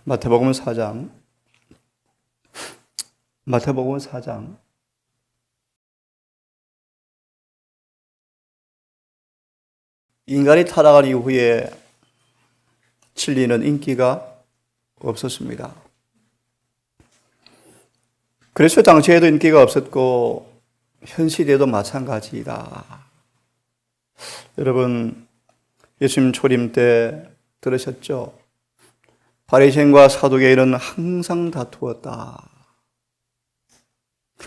마태복음 4장. 마태복음 4장. 인간이 타락한 이후에 진리는 인기가 없었습니다. 그래서 당시에도 인기가 없었고 현 시대도 마찬가지이다. 여러분, 예수님 초림 때 들으셨죠? 바리새인과 사두개인은 항상 다투었다.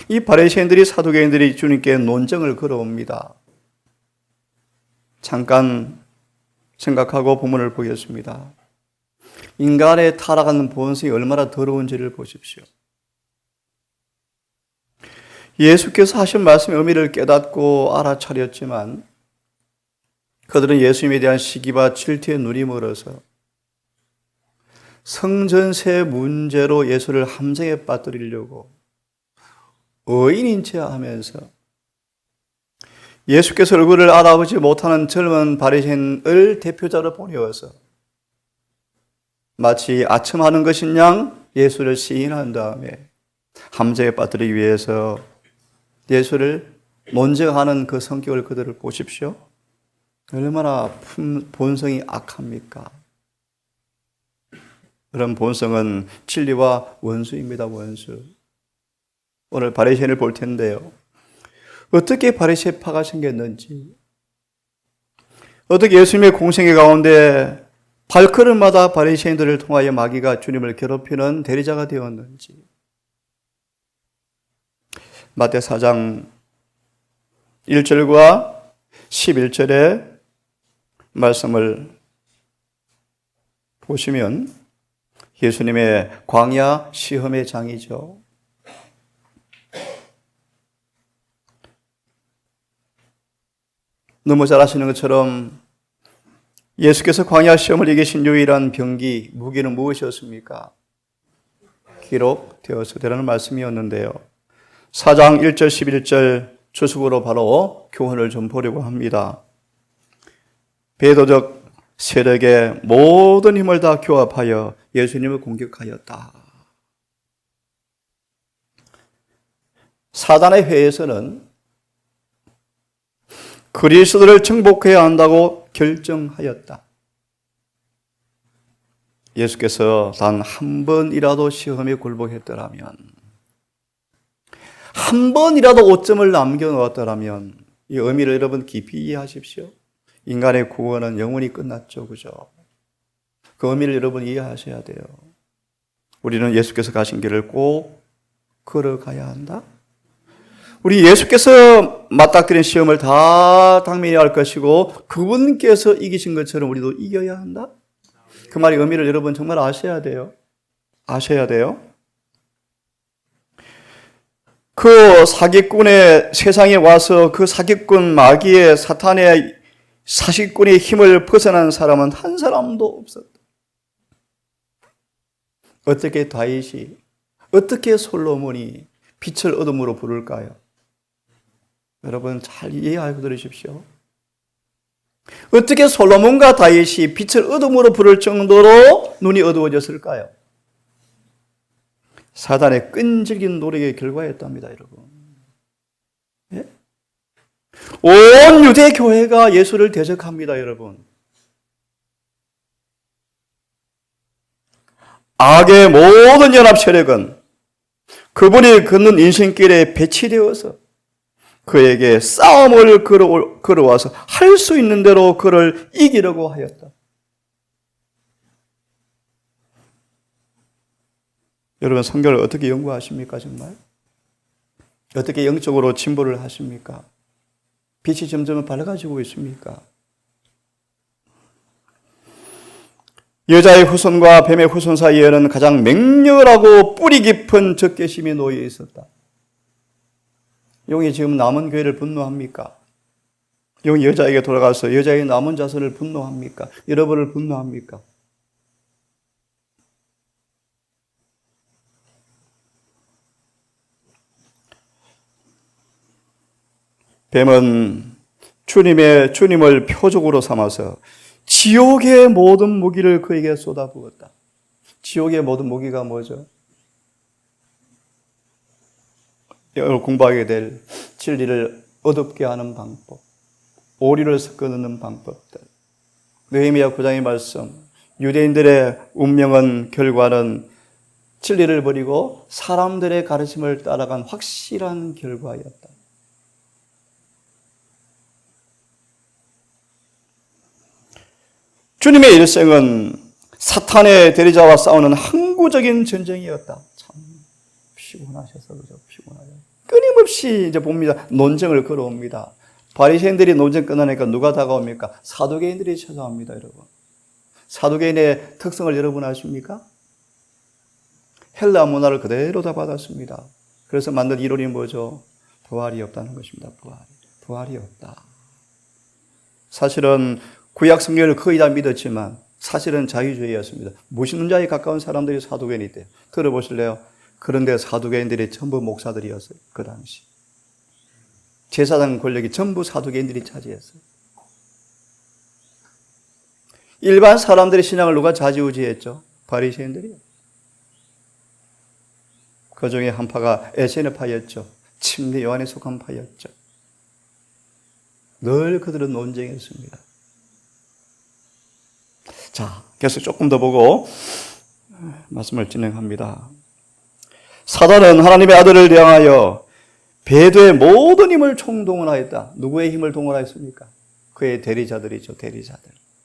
이 바리새인들이 사두개인들이 주님께 논쟁을 걸어옵니다. 잠깐 생각하고 본문을 보겠습니다. 인간의 타락하는 본성이 얼마나 더러운지를 보십시오. 예수께서 하신 말씀의 의미를 깨닫고 알아차렸지만 그들은 예수님에 대한 시기와 질투에 눈이 멀어서 성전세 문제로 예수를 함정에 빠뜨리려고 의인인 체 하면서 예수께서 얼굴을 알아보지 못하는 젊은 바리새인을 대표자로 보내어서 마치 아첨하는 것인 양 예수를 시인한 다음에 함정에 빠뜨리기 위해서 예수를 논쟁하는 그 성격을 그들을 보십시오. 얼마나 본성이 악합니까? 그런 본성은 진리와 원수입니다. 원수. 오늘 바리새인을 볼 텐데요. 어떻게 바리새파가 생겼는지, 어떻게 예수님의 공생애 가운데 발걸음마다 바리새인들을 통하여 마귀가 주님을 괴롭히는 대리자가 되었는지, 마태 4장 1절과 11절의 말씀을 보시면 예수님의 광야 시험의 장이죠. 너무 잘 아시는 것처럼 예수께서 광야 시험을 이기신 유일한 병기, 무기는 무엇이었습니까? 기록되었으되라는 말씀이었는데요. 4장 1절 11절 주석으로 바로 교훈을 좀 보려고 합니다. 배도적 세력의 모든 힘을 다 교합하여 예수님을 공격하였다. 사단의 회에서는 그리스도를 정복해야 한다고 결정하였다. 예수께서 단 한 번이라도 시험에 굴복했더라면, 한 번이라도 오점을 남겨놓았더라면, 이 의미를 여러분 깊이 이해하십시오. 인간의 구원은 영원히 끝났죠. 그죠? 그 의미를 여러분 이해하셔야 돼요. 우리는 예수께서 가신 길을 꼭 걸어가야 한다. 우리 예수께서 맞닥뜨린 시험을 다 당면해야 할 것이고 그분께서 이기신 것처럼 우리도 이겨야 한다. 그 말의 의미를 여러분 정말 아셔야 돼요. 아셔야 돼요. 그 사기꾼의 세상에 와서 그 사기꾼 마귀의 사탄의 사기꾼의 힘을 벗어난 사람은 한 사람도 없었다. 어떻게 다윗이, 어떻게 솔로몬이 빛을 어둠으로 부를까요? 여러분 잘 이해하고 들으십시오. 어떻게 솔로몬과 다윗이 빛을 어둠으로 부를 정도로 눈이 어두워졌을까요? 사단의 끈질긴 노력의 결과였답니다, 여러분. 예? 온 유대 교회가 예수를 대적합니다, 여러분. 악의 모든 연합 세력은 그분이 걷는 인생길에 배치되어서 그에게 싸움을 걸어와서 할 수 있는 대로 그를 이기려고 하였다. 여러분 성경을 어떻게 연구하십니까 정말? 어떻게 영적으로 진보를 하십니까? 빛이 점점 밝아지고 있습니까? 여자의 후손과 뱀의 후손 사이에는 가장 맹렬하고 뿌리 깊은 적개심이 놓여 있었다. 용이 지금 남은 교회를 분노합니까? 용이 여자에게 돌아가서 여자의 남은 자손을 분노합니까? 여러분을 분노합니까? 뱀은 주님을 표적으로 삼아서 지옥의 모든 무기를 그에게 쏟아부었다. 지옥의 모든 무기가 뭐죠? 오늘 공부하게 될 진리를 어둡게 하는 방법, 오리를 섞어 넣는 방법들. 느헤미야 9장의 말씀, 유대인들의 운명은 결과는 진리를 버리고 사람들의 가르침을 따라간 확실한 결과였다. 주님의 일생은 사탄의 대리자와 싸우는 항구적인 전쟁이었다. 참 피곤하셔서 그죠? 피곤하죠. 끊임없이 이제 봅니다. 논쟁을 걸어옵니다. 바리새인들이 논쟁 끝나니까 누가 다가옵니까? 사두개인들이 찾아옵니다, 여러분. 사두개인의 특성을 여러분 아십니까? 헬라 문화를 그대로 다 받았습니다. 그래서 만든 이론이 뭐죠? 부활이 없다는 것입니다. 부활이 없다. 사실은 구약 성경을 거의 다 믿었지만 사실은 자유주의였습니다. 무신론 자에 가까운 사람들이 사두개인이 있대요. 들어보실래요? 그런데 사두개인들이 전부 목사들이었어요. 그 당시. 제사장 권력이 전부 사두개인들이 차지했어요. 일반 사람들의 신앙을 누가 좌지우지했죠? 바리새인들이요. 그 중에 한 파가 에세네 파였죠. 침례 요한에 속한 파였죠. 늘 그들은 논쟁했습니다. 자, 계속 조금 더 보고 말씀을 진행합니다. 사단은 하나님의 아들을 대항하여 배도의 모든 힘을 총동원하였다. 누구의 힘을 동원하였습니까? 그의 대리자들이죠.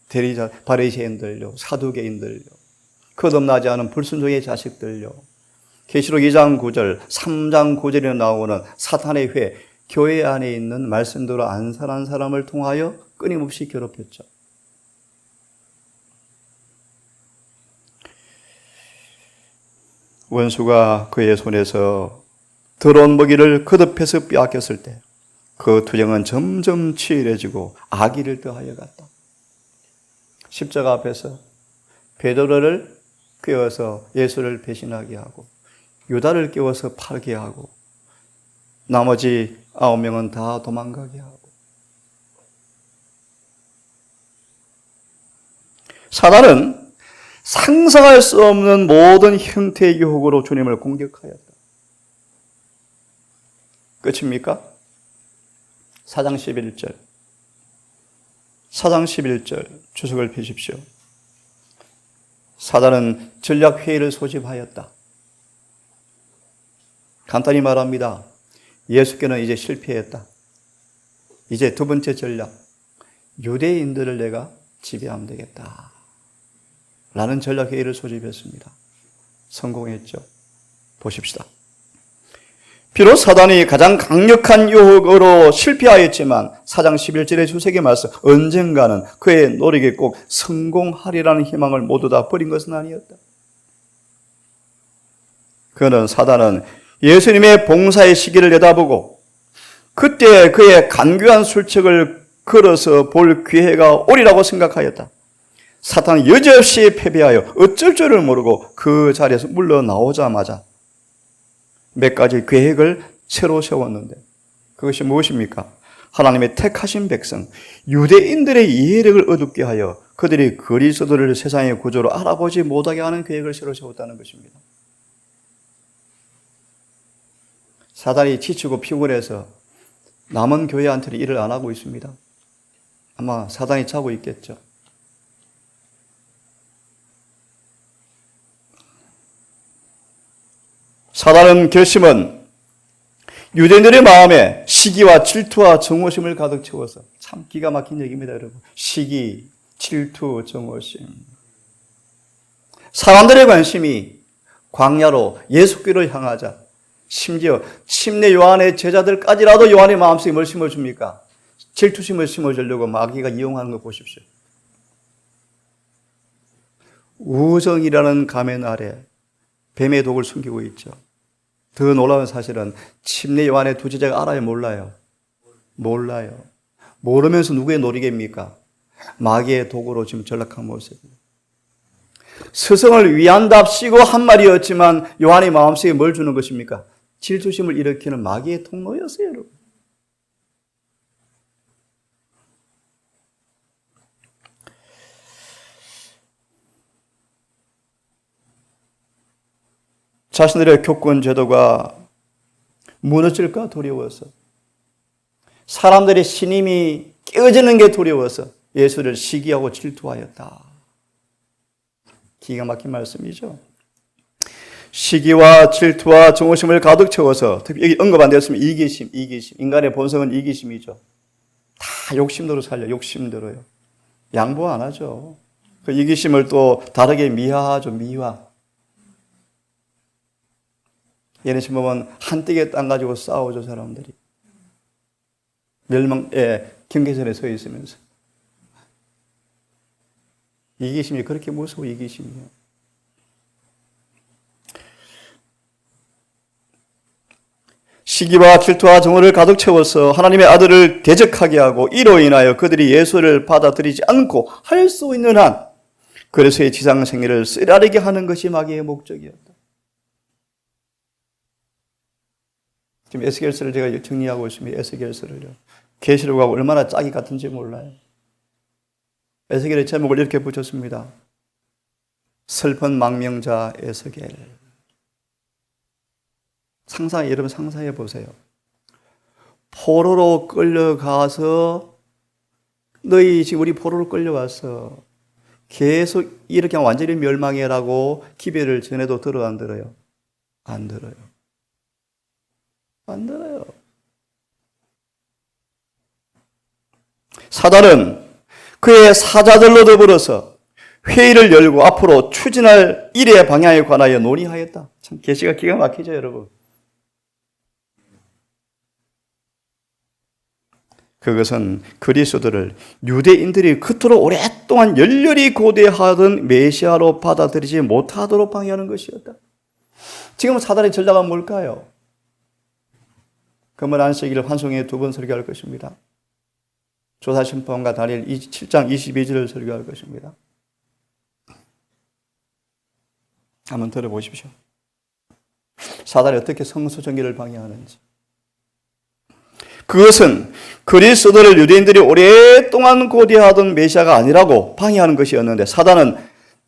대리자, 바리새인들요, 사두개인들요, 거듭나지 않은 불순종의 자식들요. 계시록 2장 9절, 3장 9절에 나오는 사탄의 회, 교회 안에 있는 말씀대로 안 살아난 사람을 통하여 끊임없이 괴롭혔죠. 원수가 그의 손에서 더러운 먹이를 거듭해서 빼앗겼을 때 그 투정은 점점 치열해지고 악의를 더하여 갔다. 십자가 앞에서 베드로를 꿰어서 예수를 배신하게 하고 유다를 깨워서 팔게 하고 나머지 9명은 다 도망가게 하고 사단은 상상할 수 없는 모든 형태의 유혹으로 주님을 공격하였다. 끝입니까? 4장 11절. 4장 11절 주석을 펴십시오. 사단은 전략회의를 소집하였다. 간단히 말합니다. 예수께는 이제 실패했다. 이제 두 번째 전략, 유대인들을 내가 지배하면 되겠다 라는 전략회의를 소집했습니다. 성공했죠. 보십시다. 비록 사단이 가장 강력한 유혹으로 실패하였지만 4장 11절의 주석의 말씀, 언젠가는 그의 노력이 꼭 성공하리라는 희망을 모두 다 버린 것은 아니었다. 사단은 예수님의 봉사의 시기를 내다보고 그때 그의 간교한 술책을 걸어서 볼 기회가 오리라고 생각하였다. 사탄은 여지없이 패배하여 어쩔 줄을 모르고 그 자리에서 물러나오자마자 몇 가지 계획을 새로 세웠는데 그것이 무엇입니까? 하나님의 택하신 백성, 유대인들의 이해력을 어둡게 하여 그들이 그리스도를 세상의 구조로 알아보지 못하게 하는 계획을 새로 세웠다는 것입니다. 사단이 지치고 피곤해서 남은 교회한테는 일을 안 하고 있습니다. 아마 사단이 자고 있겠죠. 사단은 결심은 유대인들의 마음에 시기와 질투와 정오심을 가득 채워서 참 기가 막힌 얘기입니다, 여러분. 시기, 질투, 정오심. 사람들의 관심이 광야로 예수께로 향하자 심지어 침례 요한의 제자들까지라도 요한의 마음속에 뭘 심어줍니까? 질투심을 심어주려고 마귀가 이용하는 거 보십시오. 우정이라는 가면 아래 뱀의 독을 숨기고 있죠. 더 놀라운 사실은 침례 요한의 두 제자가 알아요, 몰라요? 몰라요. 모르면서 누구의 놀이개입니까? 마귀의 독으로 지금 전락한 모습입니다. 스승을 위한답시고 한 말이었지만 요한의 마음속에 뭘 주는 것입니까? 질투심을 일으키는 마귀의 통로였어요, 여러분. 자신들의 교권 제도가 무너질까 두려워서, 사람들의 신임이 깨어지는 게 두려워서 예수를 시기하고 질투하였다. 기가 막힌 말씀이죠. 시기와 질투와 증오심을 가득 채워서, 특히 여기 언급 안 되었으면 이기심. 인간의 본성은 이기심이죠. 다 욕심대로 살려, 욕심대로요. 양보 안 하죠. 그 이기심을 또 다르게 미화하죠, 미화. 예를 보면 한떼기 땅 가지고 싸우죠, 사람들이. 멸망의 경계선에 서 있으면서. 이기심이 그렇게 무서워, 이기심이요. 시기와 질투와 정오를 가득 채워서 하나님의 아들을 대적하게 하고, 이로 인하여 그들이 예수를 받아들이지 않고 할 수 있는 한 그리스도의 지상 생애를 쓰라리게 하는 것이 마귀의 목적이었다. 지금 에스겔서를 제가 정리하고 있습니다. 에스겔서를요. 계시록하고 얼마나 짝이 같은지 몰라요. 에스겔의 제목을 이렇게 붙였습니다. 슬픈 망명자 에스겔. 여러분 상상해 보세요. 포로로 끌려가서, 너희 지금 우리 포로로 끌려왔어. 계속 이렇게 완전히 멸망해라고 기별을 전해도 들어 안 들어요? 안 들어요. 안 들어요. 사단은 그의 사자들로 더불어서 회의를 열고 앞으로 추진할 일의 방향에 관하여 논의하였다. 참 계시가 기가 막히죠, 여러분. 그것은 그리스도를 유대인들이 그토록 오랫동안 열렬히 고대하던 메시아로 받아들이지 못하도록 방해하는 것이었다. 지금 사단의 전략은 뭘까요? 금은 안식일을 환송에 2번 설교할 것입니다. 조사심판과 다니엘 7장 22절을 설교할 것입니다. 한번 들어보십시오. 사단이 어떻게 성소정결을 방해하는지. 그것은 그리스도를 유대인들이 오랫동안 고대하던 메시아가 아니라고 방해하는 것이었는데, 사단은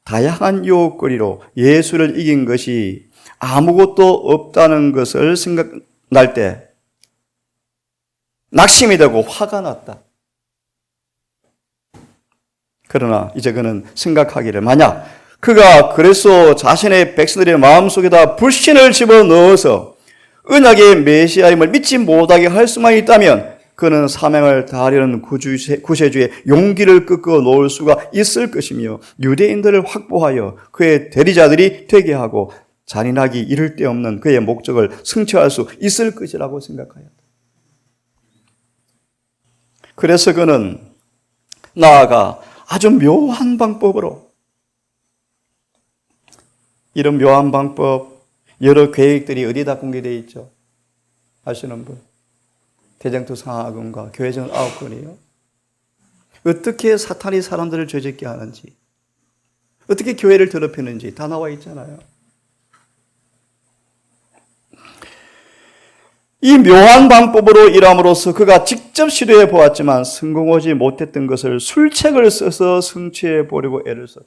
다양한 유혹거리로 예수를 이긴 것이 아무것도 없다는 것을 생각날 때 낙심이 되고 화가 났다. 그러나 이제 그는 생각하기를, 만약 그가 그리스도 자신의 백성들의 마음속에다 불신을 집어넣어서 언약의 메시아임을 믿지 못하게 할 수만 있다면 그는 사명을 다하려는 구세주의 용기를 꺾어 놓을 수가 있을 것이며, 유대인들을 확보하여 그의 대리자들이 되게 하고 잔인하기 이를 데 없는 그의 목적을 성취할 수 있을 것이라고 생각하였다. 그래서 그는 나아가 아주 묘한 방법으로, 이런 묘한 방법, 여러 계획들이 어디다 공개되어 있죠? 아시는 분? 대장투 상하금과 교회전 9건이요. 어떻게 사탄이 사람들을 죄짓게 하는지, 어떻게 교회를 더럽히는지 다 나와 있잖아요. 이 묘한 방법으로 일함으로써 그가 직접 시도해 보았지만 성공하지 못했던 것을 술책을 써서 성취해 보려고 애를 썼다.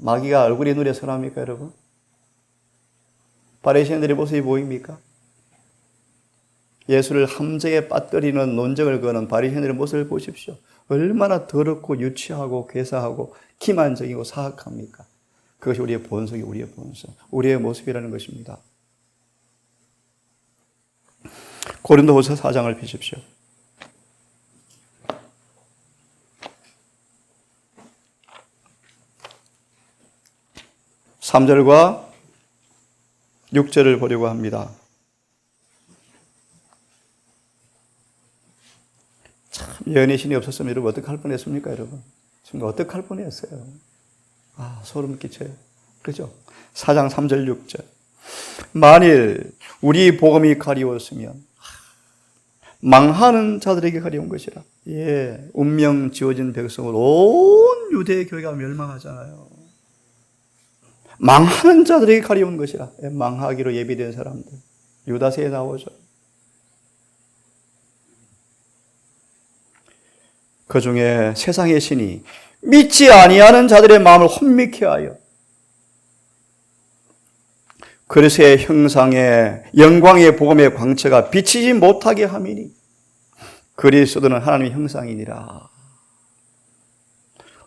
마귀가 얼굴이 눈에 선합니까, 여러분? 바리새인들의 모습이 보입니까? 예수를 함정에 빠뜨리는 논쟁을 거는 바리새인들의 모습을 보십시오. 얼마나 더럽고 유치하고 괴사하고 기만적이고 사악합니까? 그것이 우리의 본성이, 우리의 본성, 우리의 모습이라는 것입니다. 고린도후서 4장을 펴십시오. 3절과 6절을 보려고 합니다. 참, 예언의 신이 없었으면 여러분 어떡할 뻔했습니까, 여러분? 지금 어떡할 뻔했어요? 아, 소름 끼쳐요. 그죠? 4장 3절 6절. 만일 우리 복음이 가리웠으면 망하는 자들에게 가려운 것이라. 예, 운명 지어진 백성으로 온 유대 교회가 멸망하잖아요. 망하는 자들에게 가려운 것이라. 예, 망하기로 예비된 사람들. 유다서에 나오죠. 그 중에 세상의 신이 믿지 아니하는 자들의 마음을 혼미케 하여 그리스도의 형상의 영광의 복음의 광채가 비치지 못하게 함이니 그리스도는 하나님의 형상이니라.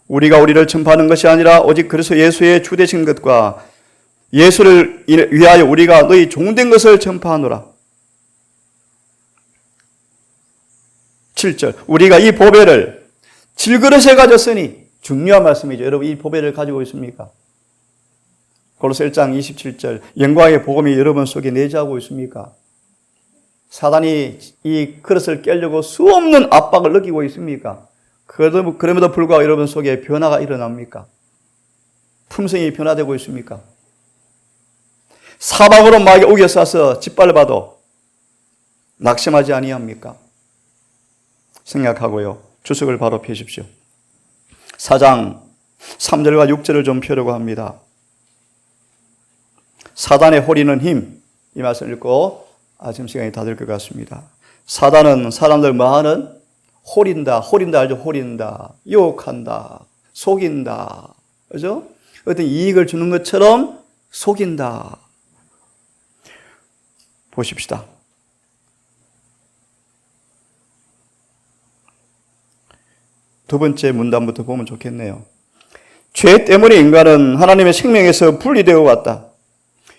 우리가 우리를 전파하는 것이 아니라 오직 그리스도 예수의 주되신 것과 예수를 위하여 우리가 너희 종된 것을 전파하노라. 7절 우리가 이 보배를 질그릇에 가졌으니 중요한 말씀이죠. 여러분 이 보배를 가지고 있습니까? 골로새 1장 27절 영광의 복음이 여러분 속에 내재하고 있습니까? 사단이 이 그릇을 깨려고 수없는 압박을 느끼고 있습니까? 그럼에도 불구하고 여러분 속에 변화가 일어납니까? 품성이 변화되고 있습니까? 사방으로 막 우겨싸서 짓밟아도 낙심하지 아니합니까? 생각하고요. 주석을 바로 펴십시오. 4장 3절과 6절을 좀 펴려고 합니다. 사단의 호리는 힘, 이 말씀을 읽고 아침 시간이 다 될 것 같습니다. 사단은 사람들 뭐하는? 호린다 알죠? 호린다, 유혹한다, 속인다, 그죠? 어떤 이익을 주는 것처럼 속인다. 보십시다. 두 번째 문단부터 보면 좋겠네요. 죄 때문에 인간은 하나님의 생명에서 분리되어 왔다.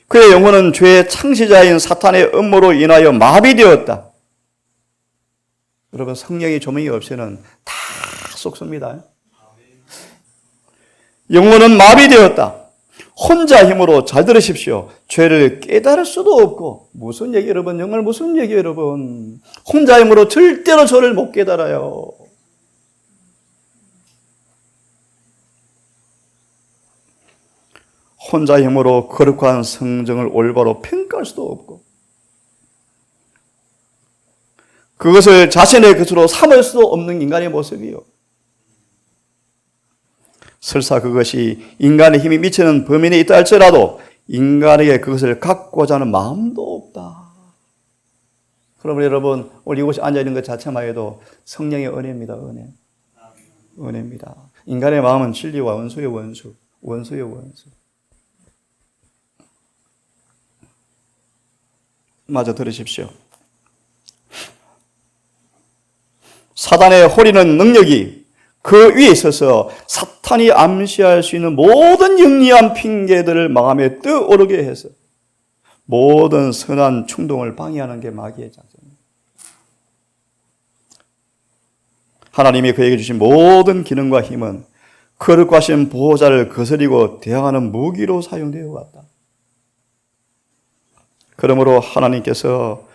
그의 영혼은 죄의 창시자인 사탄의 음모로 인하여 마비되었다. 여러분 성령의 조명이 없이는 다 속습니다. 영혼은 마비되었다. 혼자 힘으로 잘 들으십시오. 죄를 깨달을 수도 없고 무슨 얘기 여러분 정말 무슨 얘기 여러분 혼자 힘으로 절대로 죄를 못 깨달아요. 혼자 힘으로 거룩한 성정을 올바로 평가할 수도 없고 그것을 자신의 것으로 삼을 수도 없는 인간의 모습이요. 설사 그것이 인간의 힘이 미치는 범위 내에 있다 할지라도 인간에게 그것을 갖고자 하는 마음도 없다. 그러면 여러분 오늘 이곳에 앉아있는 것 자체만 해도 성령의 은혜입니다. 은혜입니다. 인간의 마음은 진리와 원수의 원수, 원수의 원수. 마저 들으십시오. 사단의 호리는 능력이 그 위에 있어서 사탄이 암시할 수 있는 모든 영리한 핑계들을 마음에 떠오르게 해서 모든 선한 충동을 방해하는 게 마귀의 작전입니다. 하나님이 그에게 주신 모든 기능과 힘은 거룩하신 보호자를 거스리고 대항하는 무기로 사용되어 왔다. 그러므로 하나님께서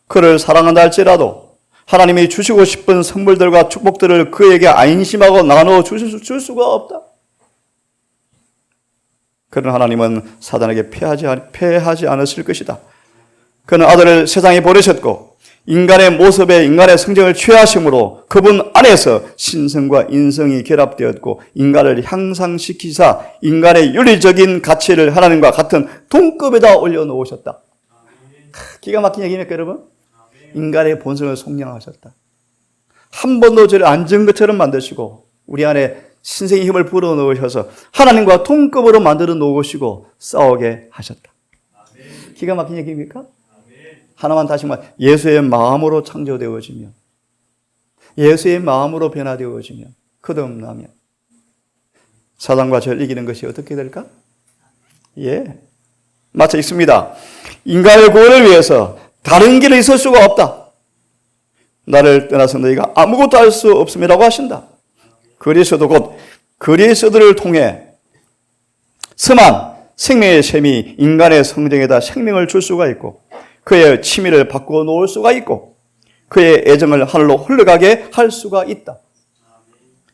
그를 사랑한다 할지라도 하나님이 주시고 싶은 선물들과 축복들을 그에게 안심하고 나누어 줄 수가 없다. 그런 하나님은 사단에게 패하지 않으실 것이다. 그는 아들을 세상에 보내셨고 인간의 모습에 인간의 성정을 취하심으로 그분 안에서 신성과 인성이 결합되었고 인간을 향상시키사 인간의 윤리적인 가치를 하나님과 같은 동급에다 올려놓으셨다. 기가 막힌 얘기입니까 여러분? 인간의 본성을 속량하셨다. 한 번도 저를 안 진 것처럼 만드시고 우리 안에 신생의 힘을 불어넣으셔서 하나님과 동급으로 만들어 놓으시고 싸우게 하셨다. 기가 막힌 얘기입니까? 하나만 다시 말 예수의 마음으로 창조되어지며 예수의 마음으로 변화되어지며 거듭나며 사단과 저를 이기는 것이 어떻게 될까? 마쳐 읽습니다. 인간의 구원을 위해서 다른 길이 있을 수가 없다. 나를 떠나서 너희가 아무것도 할 수 없음이라고 하신다. 그리스도 곧 그리스도를 통해 선한 생명의 셈이 인간의 성정에다 생명을 줄 수가 있고 그의 취미를 바꾸어 놓을 수가 있고 그의 애정을 하늘로 흘러가게 할 수가 있다.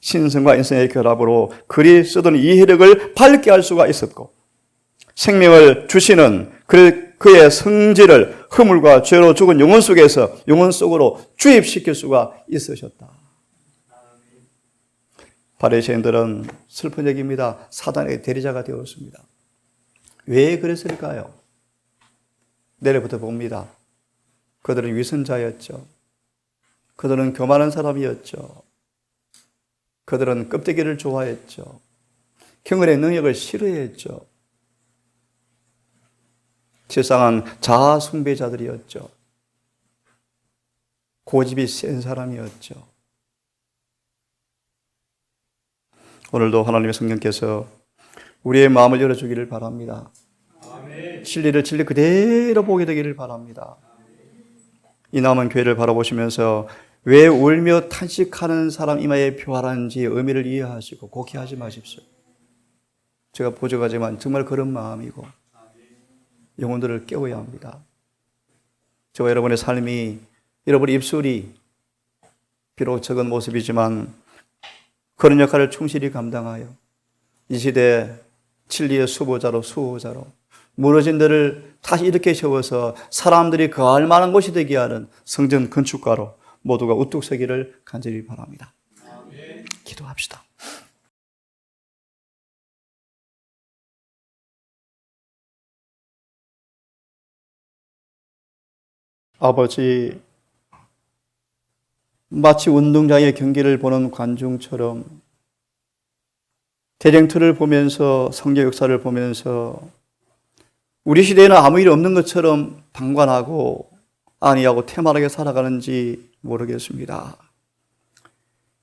신성과 인성의 결합으로 그리스도는 이 혈액을 밝게 할 수가 있었고 생명을 주시는 그의 성질을 허물과 죄로 죽은 영혼 속으로 주입시킬 수가 있으셨다. 바리새인들은 슬픈 얘기입니다. 사단의 대리자가 되었습니다. 왜 그랬을까요? 내일부터 봅니다. 그들은 위선자였죠. 그들은 교만한 사람이었죠. 그들은 껍데기를 좋아했죠. 경건의 능력을 싫어했죠. 세상은 자아 숭배자들이었죠. 고집이 센 사람이었죠. 오늘도 하나님의 성령께서 우리의 마음을 열어주기를 바랍니다. 진리를 진리 그대로 보게 되기를 바랍니다. 이 남은 교회를 바라보시면서 왜 울며 탄식하는 사람 이마에 표하라는지 의미를 이해하시고 곡해하지 마십시오. 제가 보조가지만 정말 그런 마음이고 영혼들을 깨워야 합니다. 저와 여러분의 삶이, 여러분의 입술이 비록 적은 모습이지만 그런 역할을 충실히 감당하여 이 시대 진리의 수호자로 무너진 데를 다시 이렇게 세워서 사람들이 거할 만한 곳이 되게 하는 성전 건축가로 모두가 우뚝 서기를 간절히 바랍니다. 기도합시다. 아버지, 마치 운동장의 경기를 보는 관중처럼 대쟁투를 보면서 성경 역사를 보면서 우리 시대에는 아무 일 없는 것처럼 방관하고 안이하고 태만하게 살아가는지 모르겠습니다.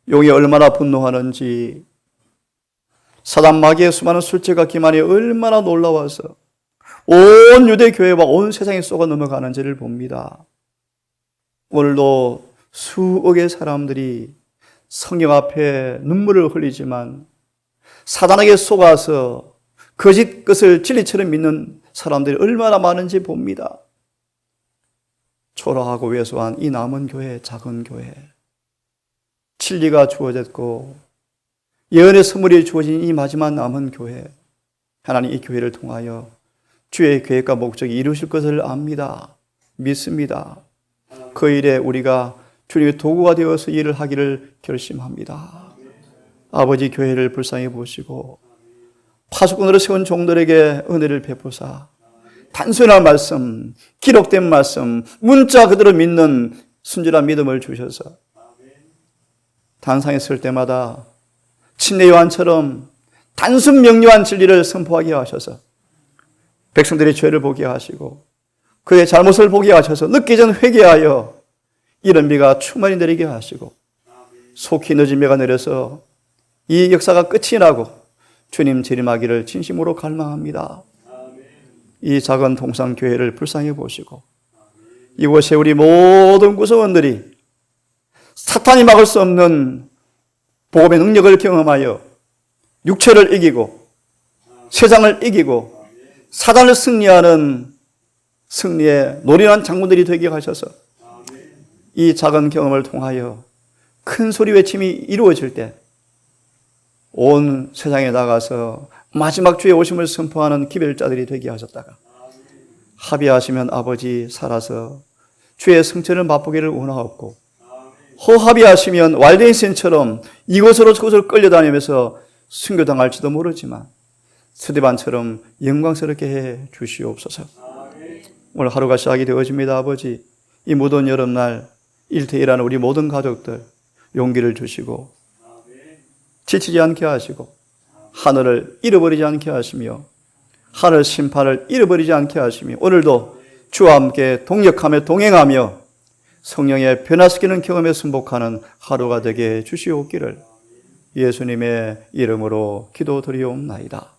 용이 얼마나 분노하는지, 사단 마귀의 수많은 술책과 기만이 얼마나 놀라워서 온 유대 교회와 온 세상에 쏘가 넘어가는지를 봅니다. 오늘도 수억의 사람들이 성경 앞에 눈물을 흘리지만 사단에게 속아서 거짓 것을 진리처럼 믿는 사람들이 얼마나 많은지 봅니다. 초라하고 왜소한 이 남은 교회, 작은 교회, 진리가 주어졌고 예언의 선물이 주어진 이 마지막 남은 교회, 하나님 이 교회를 통하여 주의 계획과 목적이 이루실 것을 압니다. 믿습니다. 그 일에 우리가 주님의 도구가 되어서 일을 하기를 결심합니다. 아버지, 교회를 불쌍히 보시고 파수꾼으로 세운 종들에게 은혜를 베푸사 단순한 말씀, 기록된 말씀, 문자 그대로 믿는 순진한 믿음을 주셔서 단상에 설 때마다 침례 요한처럼 단순 명료한 진리를 선포하게 하셔서 백성들의 죄를 보게 하시고 그의 잘못을 보게 하셔서 늦기 전 회개하여 이런 비가 충만히 내리게 하시고 속히 늦은 비가 내려서 이 역사가 끝이 나고 주님 재림하기를 진심으로 갈망합니다. 이 작은 동산교회를 불쌍히 보시고 이곳에 우리 모든 구성원들이 사탄이 막을 수 없는 복음의 능력을 경험하여 육체를 이기고 세상을 이기고 사단을 승리하는 승리의 노련한 장군들이 되게 하셔서 이 작은 경험을 통하여 큰 소리 외침이 이루어질 때 온 세상에 나가서 마지막 주의 오심을 선포하는 기별자들이 되게 하셨다가 합의하시면 아버지 살아서 주의 성천을 맛보기를 원하옵고 허합의하시면 왈데인센처럼 이곳으로 저곳을 끌려다니면서 순교당할지도 모르지만 스데반처럼 영광스럽게 해 주시옵소서. 오늘 하루가 시작이 되어집니다. 아버지, 이 무더운 여름날 일태일하는 우리 모든 가족들 용기를 주시고 지치지 않게 하시고 하늘을 잃어버리지 않게 하시며 하늘 심판을 잃어버리지 않게 하시며 오늘도 주와 함께 동역하며 동행하며 성령의 변화시키는 경험에 승복하는 하루가 되게 해 주시옵기를 예수님의 이름으로 기도드리옵나이다.